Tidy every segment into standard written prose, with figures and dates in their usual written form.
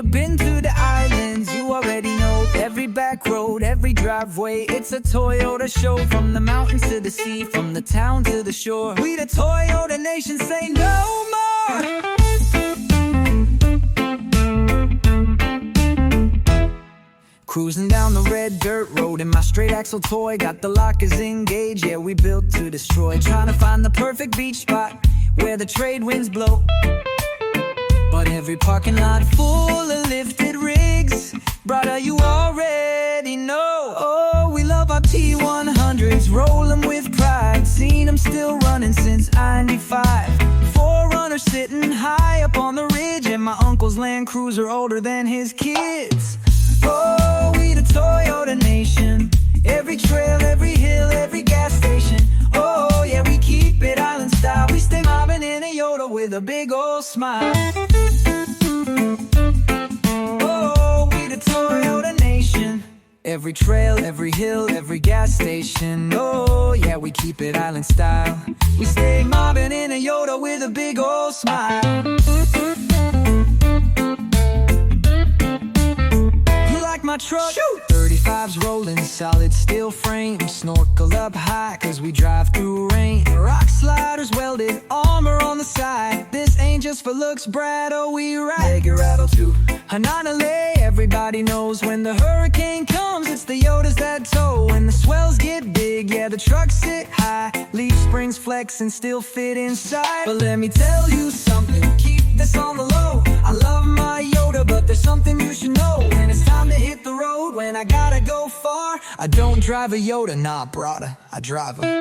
you've been to the islands, you already know every back road, every driveway. It's a Toyota show, from the mountains to the sea, from the town to the shore. We the Toyota Nation, say no more. Cruising down the red dirt road in my straight axle toy, got the lockers engaged, yeah, we built to destroy. Trying to find the perfect beach spot where the trade winds blow. But every parking lot full of lifted rigs, brother, you already know. Oh, we love our T100s, roll them with pride. Seen them still running since '95. 4Runner sitting high up on the ridge, and my uncle's Land Cruiser older than his kids. Oh, we the Toyota Nation. Every trail, every hill, every gas station. Oh, yeah, we keep it island style. We stay mobbing in a Yoda with a big old smile. Oh, we the Toyota Nation. Every trail, every hill, every gas station. Oh, yeah, we keep it island style. We stay mobbing in a Yoda with a big old smile. My truck, shoot! 35's rolling, solid steel frame. Snorkel up high, cause we drive through rain. Rock sliders welded, armor on the side. This ain't just for looks, Brad, oh we ride. Mega rattle too, Hananale. Everybody knows when the hurricane comes, it's the Yodas that tow. When the swells get big, yeah, the trucks sit high. Leaf springs flex and still fit inside. But let me tell you something, keep this on the low. I love my Yoda, but there's something you should know. When it's time to hit the road, when I gotta go far, I don't drive a Yoda, nah, brother, I drive a.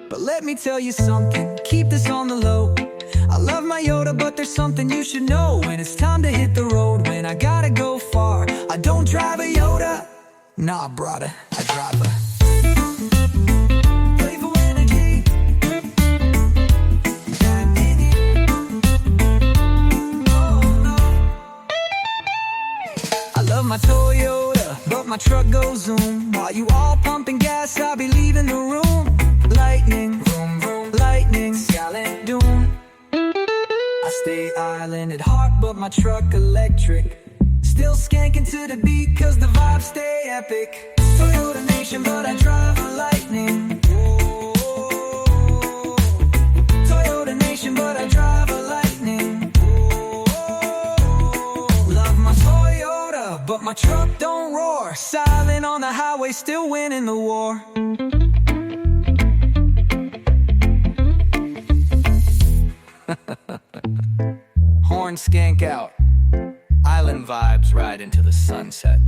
But let me tell you something, keep this on the low. I love my Yoda, but there's something you should know. When it's time to hit the road, when I gotta go far, I don't drive a Yoda, nah, brother, I drive a. My Toyota, but my truck goes zoom. While you all pumping gas, I'll be leaving the room. Lightning, vroom, vroom, lightning, silent doom. I stay island at heart, but my truck electric. Still skanking to the beat, cause the vibes stay epic. Toyota Nation, but I drive a Lightning. Oh, Toyota Nation, but I drive a Lightning. Love my Toyota, but my truck don't roar. Silent on the highway, still winning the war. Horn skank out. Island vibes right into the sunset.